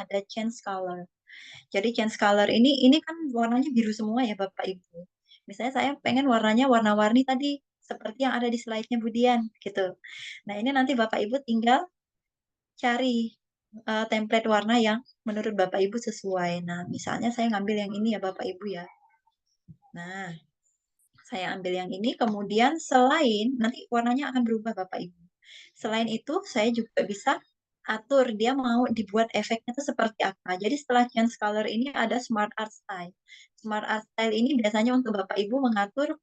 ada change color. Jadi change color ini kan warnanya biru semua ya Bapak Ibu. Misalnya saya pengen warnanya warna-warni tadi seperti yang ada di slide-nya Budian gitu. Nah, ini nanti Bapak Ibu tinggal cari template warna yang menurut Bapak Ibu sesuai. Nah, misalnya saya ngambil yang ini ya Bapak Ibu ya. Nah, saya ambil yang ini, kemudian selain, nanti warnanya akan berubah Bapak Ibu. Selain itu, saya juga bisa atur dia mau dibuat efeknya itu seperti apa. Jadi setelah change color ini ada Smart Art Style. Smart Art Style ini biasanya untuk Bapak Ibu mengatur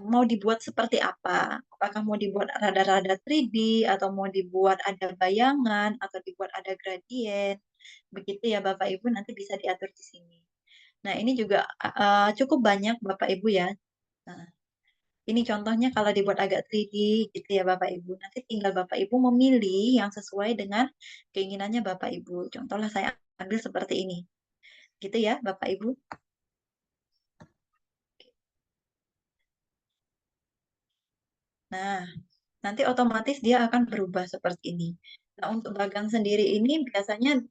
mau dibuat seperti apa. Apakah mau dibuat rada-rada 3D, atau mau dibuat ada bayangan, atau dibuat ada gradien. Begitu ya Bapak Ibu, nanti bisa diatur di sini. Nah, ini juga cukup banyak Bapak Ibu ya. Nah, ini contohnya kalau dibuat agak 3D gitu ya Bapak Ibu. Nanti tinggal Bapak Ibu memilih yang sesuai dengan keinginannya Bapak Ibu. Contohnya saya ambil seperti ini. Gitu ya Bapak Ibu. Nah, nanti otomatis dia akan berubah seperti ini. Nah, untuk bagan sendiri ini biasanya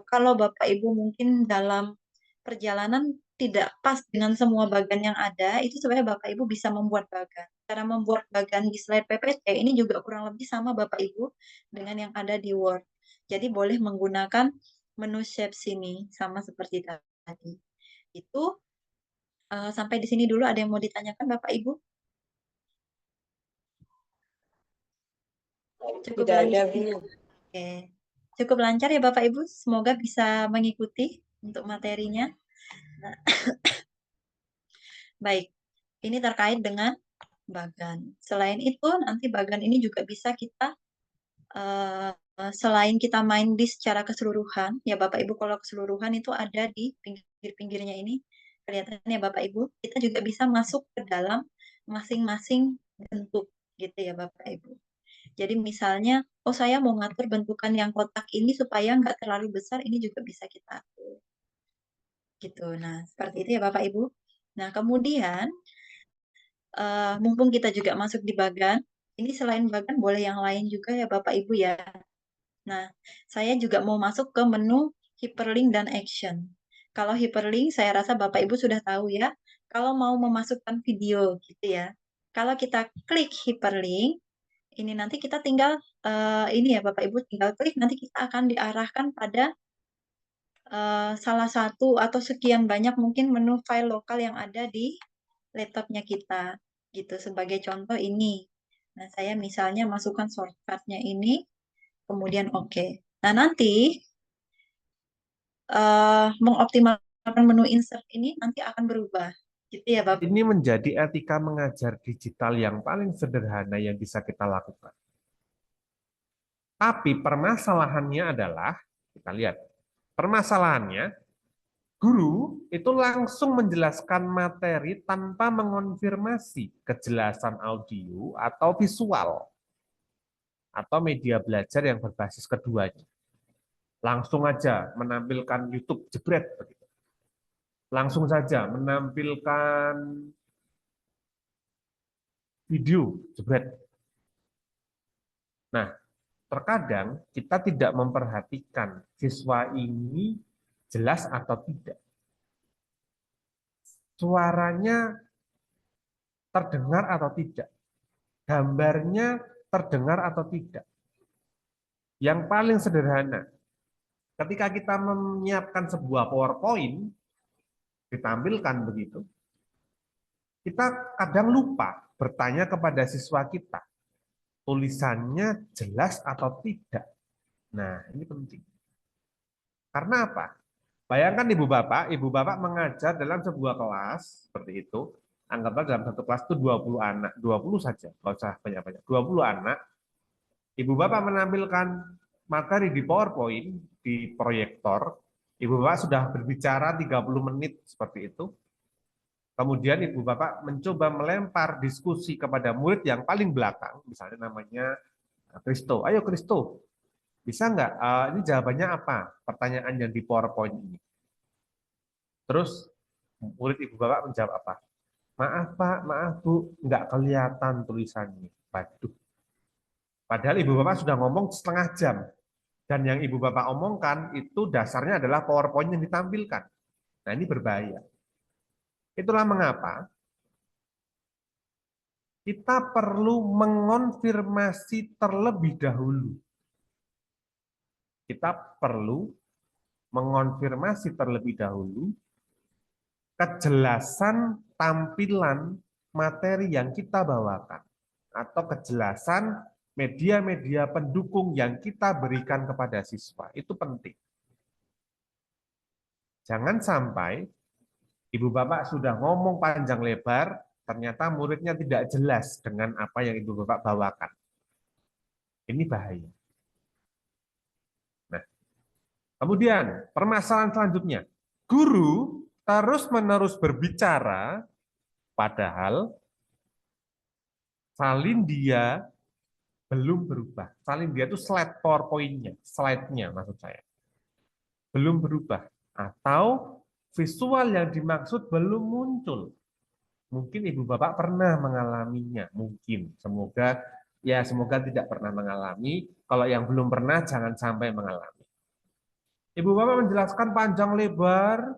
kalau Bapak Ibu mungkin dalam perjalanan tidak pas dengan semua bagan yang ada, itu sebenarnya Bapak Ibu bisa membuat bagan. Cara membuat bagan di slide PPT ini juga kurang lebih sama Bapak Ibu dengan yang ada di Word. Jadi boleh menggunakan menu shape sini sama seperti tadi. Itu sampai di sini dulu ada yang mau ditanyakan Bapak Ibu? Cukup Tidak ada, lancar. Bu. Oke. Cukup lancar ya Bapak Ibu. Semoga bisa mengikuti untuk materinya. Nah, baik. Ini terkait dengan bagan. Selain itu, nanti bagan ini juga bisa kita eh, selain kita main di secara keseluruhan, ya Bapak Ibu kalau keseluruhan itu ada di pinggir-pinggirnya ini. Kelihatan ya Bapak Ibu, kita juga bisa masuk ke dalam masing-masing bentuk gitu ya Bapak Ibu. Jadi misalnya, oh saya mau ngatur bentukan yang kotak ini supaya nggak terlalu besar, ini juga bisa kita atur. Gitu. Nah, seperti itu ya Bapak Ibu. Nah, kemudian, mumpung kita juga masuk di bagan, ini selain bagan boleh yang lain juga ya Bapak Ibu ya. Nah, saya juga mau masuk ke menu hyperlink dan action. Kalau hyperlink, saya rasa Bapak Ibu sudah tahu ya. Kalau mau memasukkan video gitu ya. Kalau kita klik hyperlink, ini nanti kita tinggal ini ya Bapak Ibu tinggal klik nanti kita akan diarahkan pada salah satu atau sekian banyak mungkin menu file lokal yang ada di laptopnya kita gitu sebagai contoh ini. Nah, saya misalnya masukkan shortcutnya ini kemudian oke. Nah, nanti mengoptimalkan menu insert ini nanti akan berubah gitu ya Bapak. Ini menjadi etika mengajar digital yang paling sederhana yang bisa kita lakukan. Tapi permasalahannya adalah, kita lihat, permasalahannya guru itu langsung menjelaskan materi tanpa mengonfirmasi kejelasan audio atau visual atau media belajar yang berbasis keduanya. Langsung aja menampilkan YouTube jebret begitu. Langsung saja menampilkan video jebret. Nah, terkadang kita tidak memperhatikan siswa ini jelas atau tidak. Suaranya terdengar atau tidak. Gambarnya terdengar atau tidak. Yang paling sederhana, ketika kita menyiapkan sebuah PowerPoint, ditampilkan begitu, kita kadang lupa bertanya kepada siswa kita, tulisannya jelas atau tidak. Nah, ini penting. Karena apa? Bayangkan Ibu Bapak mengajar dalam sebuah kelas seperti itu, anggaplah dalam satu kelas itu 20 anak, 20 saja, nggak usah banyak-banyak, 20 anak, Ibu Bapak menampilkan materi di PowerPoint, di proyektor, Ibu Bapak sudah berbicara 30 menit seperti itu, kemudian Ibu Bapak mencoba melempar diskusi kepada murid yang paling belakang, misalnya namanya Kristo, ayo Kristo, bisa nggak? Ini jawabannya apa? Pertanyaan yang di PowerPoint ini. Terus murid Ibu Bapak menjawab apa? Maaf Pak, maaf Bu, nggak kelihatan tulisannya. Waduh. Padahal Ibu Bapak sudah ngomong setengah jam. Dan yang Ibu Bapak omongkan itu dasarnya adalah PowerPoint yang ditampilkan. Nah, ini berbahaya. Itulah mengapa kita perlu mengonfirmasi terlebih dahulu. Kita perlu mengonfirmasi terlebih dahulu kejelasan tampilan materi yang kita bawakan atau kejelasan media-media pendukung yang kita berikan kepada siswa. Itu penting. Jangan sampai Ibu Bapak sudah ngomong panjang lebar, ternyata muridnya tidak jelas dengan apa yang Ibu Bapak bawakan. Ini bahaya. Nah, kemudian permasalahan selanjutnya, guru terus-menerus berbicara, padahal salin dia belum berubah. Salin dia itu slide PowerPoint-nya, slide-nya maksud saya. Belum berubah. Atau visual yang dimaksud belum muncul. Mungkin Ibu Bapak pernah mengalaminya, mungkin. Semoga tidak pernah mengalami. Kalau yang belum pernah jangan sampai mengalami. Ibu Bapak menjelaskan panjang lebar,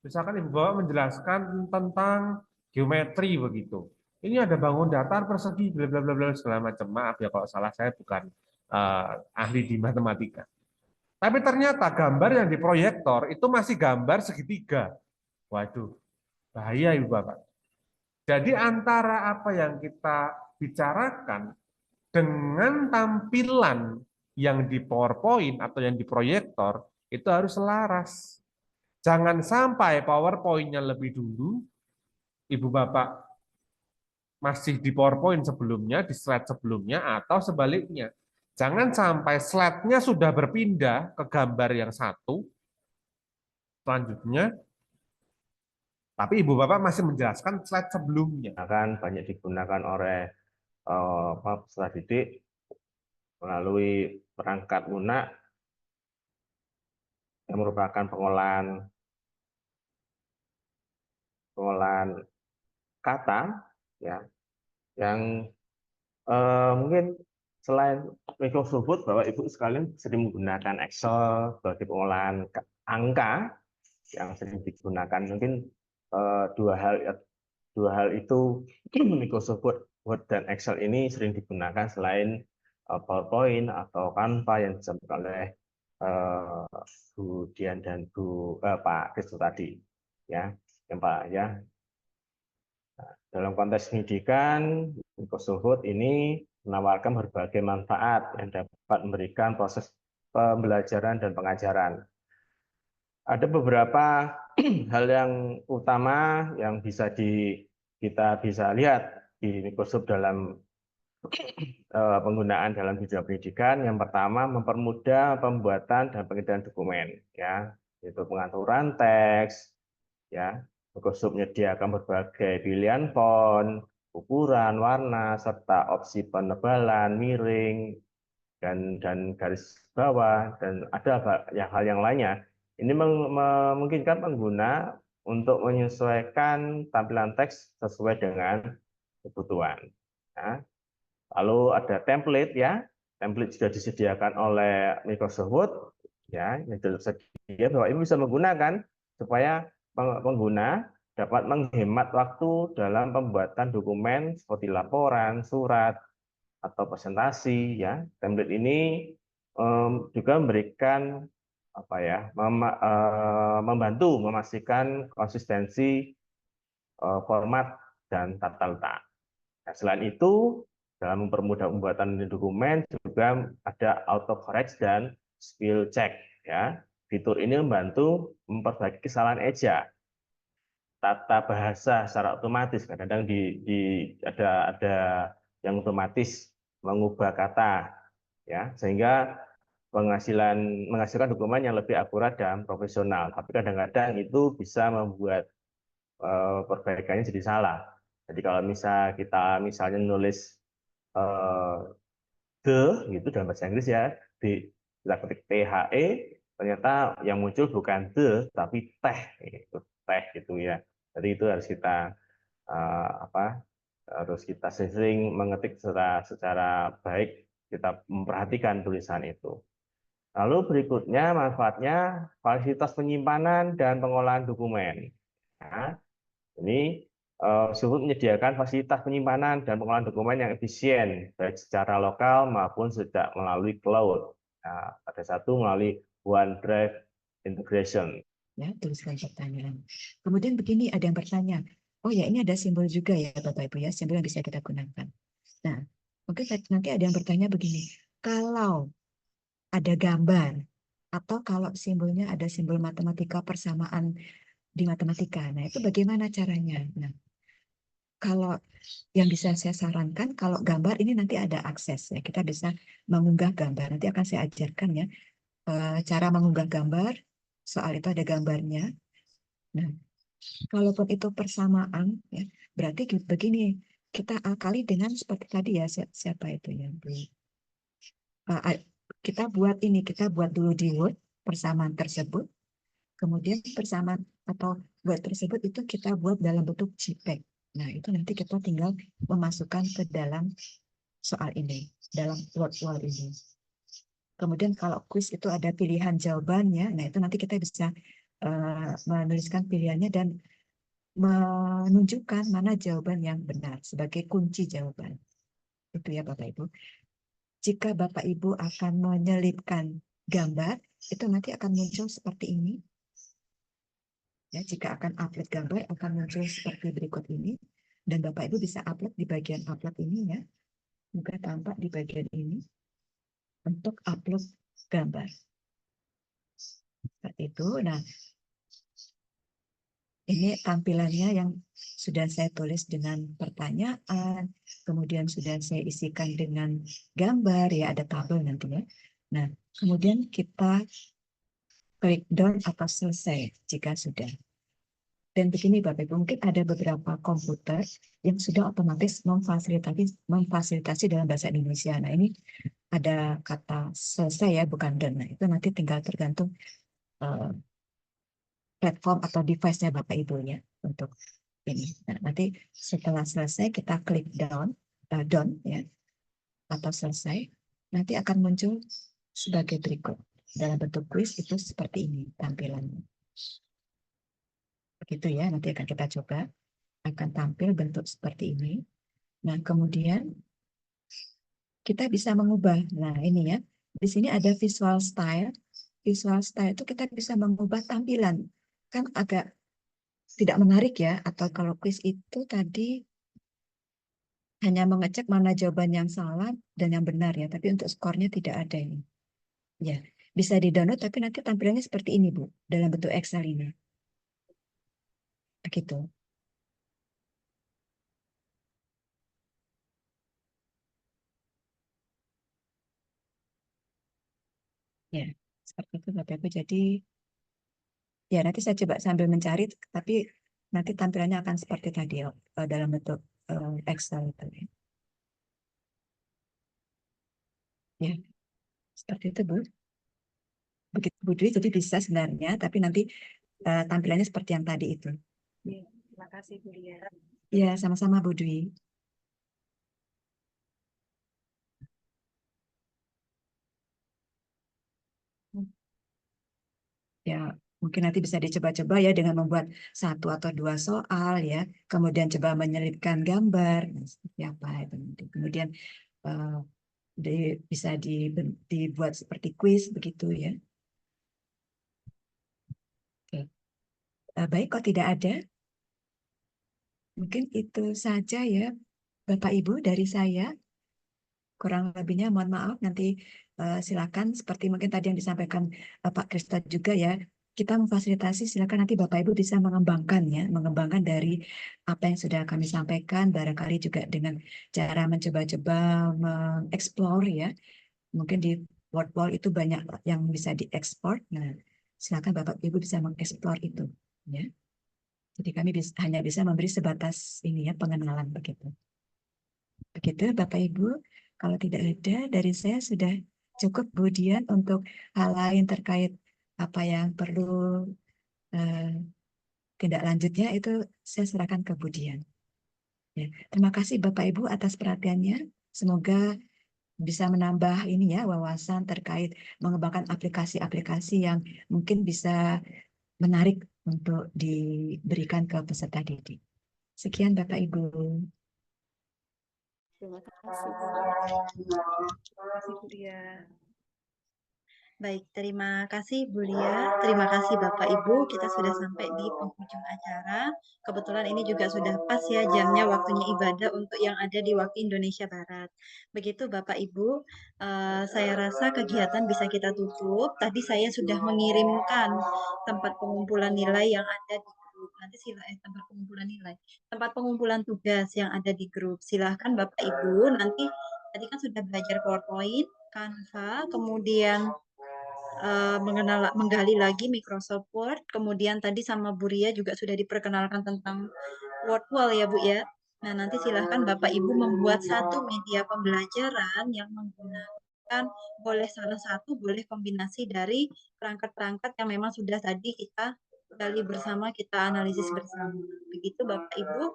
misalkan Ibu Bapak menjelaskan tentang geometri begitu. Ini ada bangun datar persegi bla bla bla bla segala macam. Maaf ya kalau salah, saya bukan ahli di matematika. Tapi ternyata gambar yang diproyektor itu masih gambar segitiga. Waduh, bahaya Ibu Bapak. Jadi antara apa yang kita bicarakan dengan tampilan yang di PowerPoint atau yang di proyektor itu harus selaras. Jangan sampai PowerPoint-nya lebih dulu, Ibu Bapak masih di PowerPoint sebelumnya, di slide sebelumnya, atau sebaliknya. Jangan sampai slide-nya sudah berpindah ke gambar yang satu, selanjutnya, tapi Ibu Bapak masih menjelaskan slide sebelumnya. Akan banyak digunakan oleh peserta didik melalui perangkat lunak yang merupakan pengolahan kata, ya, yang mungkin selain Microsoft Word, Bapak Ibu sekalian sering menggunakan Excel sebagai pengolahan angka yang sering digunakan. Mungkin dua hal itu Microsoft Word dan Excel ini sering digunakan selain PowerPoint atau Canva yang disampaikan oleh Bu Dian dan Pak Kristo tadi, ya, Pak ya. Dalam konteks pendidikan, Microsoft Word ini menawarkan berbagai manfaat yang dapat memberikan proses pembelajaran dan pengajaran. Ada beberapa hal yang utama yang kita bisa lihat di Microsoft dalam penggunaan dalam bidang pendidikan. Yang pertama, mempermudah pembuatan dan pengedaran dokumen, ya, yaitu pengaturan teks, ya. Microsoft menyediakan berbagai pilihan font, ukuran, warna, serta opsi penebalan, miring, dan garis bawah, dan ada hal yang lainnya. Ini memungkinkan pengguna untuk menyesuaikan tampilan teks sesuai dengan kebutuhan. Nah, lalu ada template, ya. Template sudah disediakan oleh Microsoft Word, ya, yang tersedia. Bahwa Ibu bisa menggunakan supaya pengguna dapat menghemat waktu dalam pembuatan dokumen seperti laporan, surat, atau presentasi, ya. Template ini juga memberikan membantu memastikan konsistensi format dan tata letak. Nah, selain itu, dalam mempermudah pembuatan dokumen juga ada autocorrect dan spell check, ya. Fitur ini membantu memperbaiki kesalahan eja, tata bahasa secara otomatis. Kadang-kadang ada yang otomatis mengubah kata, ya, sehingga menghasilkan dokumen yang lebih akurat dan profesional. Tapi kadang-kadang itu bisa membuat perbaikannya jadi salah. Jadi kalau kita misalnya nulis the gitu dalam bahasa Inggris, ya, kita ketik THE, ternyata yang muncul bukan the tapi teh gitu, ya. Jadi itu harus kita sering mengetik secara baik, kita memperhatikan tulisan itu. Lalu berikutnya manfaatnya fasilitas penyimpanan dan pengolahan dokumen. Nah, ini Suhut menyediakan fasilitas penyimpanan dan pengolahan dokumen yang efisien, baik secara lokal maupun sejak melalui cloud. Nah, ada satu melalui OneDrive integration. Ya, tuliskan pertanyaan. Kemudian begini, ada yang bertanya, oh ya ini ada simbol juga ya Bapak Ibu ya, simbol yang bisa kita gunakan. Nah, mungkin nanti ada yang bertanya begini, kalau ada gambar atau kalau simbolnya ada simbol matematika persamaan di matematika, nah itu bagaimana caranya? Nah, kalau yang bisa saya sarankan, kalau gambar ini nanti ada akses ya, kita bisa mengunggah gambar. Nanti akan saya ajarkan ya cara mengunggah gambar. Soal itu ada gambarnya. Nah, kalaupun itu persamaan, ya, berarti begini, kita akali dengan seperti tadi ya, siapa itu ya, kita buat ini, kita buat dulu di Word persamaan tersebut, kemudian persamaan atau Word tersebut itu kita buat dalam bentuk JPEG. Nah, itu nanti kita tinggal memasukkan ke dalam soal ini, dalam Word ini. Kemudian kalau kuis itu ada pilihan jawabannya, nah itu nanti kita bisa menuliskan pilihannya dan menunjukkan mana jawaban yang benar sebagai kunci jawaban. Itu ya Bapak Ibu. Jika Bapak Ibu akan menyelipkan gambar, itu nanti akan muncul seperti ini. Ya, jika akan upload gambar akan muncul seperti berikut ini. Dan Bapak Ibu bisa upload di bagian upload ini ya. Juga tampak di bagian ini untuk upload gambar. Seperti itu. Nah, ini tampilannya yang sudah saya tulis dengan pertanyaan, kemudian sudah saya isikan dengan gambar, ya ada tabel nanti ya. Nah, kemudian kita klik done atau selesai jika sudah. Dan begini Bapak Ibu, mungkin ada beberapa komputer yang sudah otomatis memfasilitasi dalam bahasa Indonesia. Nah, ini ada kata selesai ya, bukan done. Nah, itu nanti tinggal tergantung platform atau device-nya Bapak Ibunya untuk ini. Nah, nanti setelah selesai kita klik done ya, atau selesai, nanti akan muncul sebagai berikut. Dalam bentuk kuis itu seperti ini tampilannya. Begitu ya, nanti akan kita coba. Akan tampil bentuk seperti ini. Nah, kemudian kita bisa mengubah. Nah, ini ya. Di sini ada visual style. Visual style itu kita bisa mengubah tampilan. Kan agak tidak menarik ya. Atau kalau kuis itu tadi hanya mengecek mana jawaban yang salah dan yang benar ya. Tapi untuk skornya tidak ada ini. Ya, bisa di-download tapi nanti tampilannya seperti ini, Bu. Dalam bentuk Excel ini. Begitu. Ya, seperti itu Bapak Ibu. Jadi ya, nanti saya coba sambil mencari, tapi nanti tampilannya akan seperti tadi ya, dalam bentuk Excel itu. Ya, seperti itu Bu. Begitu Bu Dwi, jadi bisa sebenarnya, tapi nanti tampilannya seperti yang tadi itu. Ya, terima kasih Bu Lia. Ya, sama-sama Bu Dwi. Ya, mungkin nanti bisa dicoba-coba ya dengan membuat 1 atau 2 soal ya, kemudian coba menyelipkan gambar, nah, seperti apa itu nanti. Kemudian uh, bisa dibuat seperti kuis begitu ya. Oke. Baik, kok tidak ada? Mungkin itu saja ya, Bapak Ibu dari saya. Kurang lebihnya mohon maaf, nanti silakan seperti mungkin tadi yang disampaikan Pak Kristo juga ya, kita memfasilitasi, silakan nanti Bapak Ibu bisa mengembangkan ya, mengembangkan dari apa yang sudah kami sampaikan, barangkali juga dengan cara mencoba-coba mengeksplor ya, mungkin di Wordwall itu banyak yang bisa diekspor. Nah, silakan Bapak Ibu bisa mengeksplor itu ya. Jadi kami hanya bisa memberi sebatas ini ya, pengenalan begitu. Begitu Bapak Ibu, kalau tidak ada dari saya sudah cukup. Kemudian untuk hal lain terkait apa yang perlu eh, tindak lanjutnya itu saya serahkan ke Budian. Ya, terima kasih Bapak Ibu atas perhatiannya. Semoga bisa menambah ini ya wawasan terkait mengembangkan aplikasi-aplikasi yang mungkin bisa menarik untuk diberikan ke peserta didik. Sekian Bapak Ibu. Terima kasih, terima kasih Bu Lia. Baik, terima kasih Bu Lia, terima kasih Bapak Ibu. Kita sudah sampai di penghujung acara. Kebetulan ini juga sudah pas ya jamnya waktunya ibadah untuk yang ada di waktu Indonesia Barat. Begitu Bapak Ibu, saya rasa kegiatan bisa kita tutup. Tadi saya sudah mengirimkan tempat pengumpulan nilai yang ada di grup. Nanti tempat pengumpulan nilai, tempat pengumpulan tugas yang ada di grup. Silahkan Bapak Ibu, nanti tadi kan sudah belajar PowerPoint, Canva, kemudian menggali lagi Microsoft Word, kemudian tadi sama Bu Ria juga sudah diperkenalkan tentang Word Wall ya Bu ya. Nah nanti silahkan Bapak Ibu membuat satu media pembelajaran yang menggunakan boleh salah satu, boleh kombinasi dari perangkat-perangkat yang memang sudah tadi kita gali bersama, kita analisis bersama. Begitu Bapak Ibu.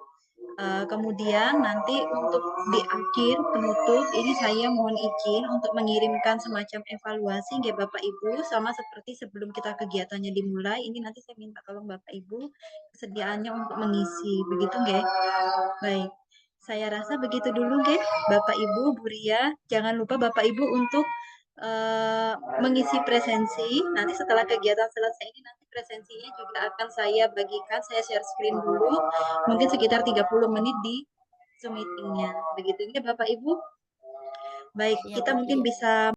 Kemudian nanti untuk di akhir penutup ini saya mohon izin untuk mengirimkan semacam evaluasi ya Bapak Ibu, sama seperti sebelum kita kegiatannya dimulai. Ini nanti saya minta tolong Bapak Ibu kesediaannya untuk mengisi, begitu nggih? Baik, saya rasa begitu dulu nggih Bapak Ibu, Bu Ria. Jangan lupa Bapak Ibu untuk mengisi presensi. Nanti setelah kegiatan selesai ini nanti presensinya juga akan saya bagikan, saya share screen dulu, mungkin sekitar 30 menit di Zoom meetingnya. Begitu ya Bapak Ibu. Baik, Iya, kita Bu mungkin Lia. bisa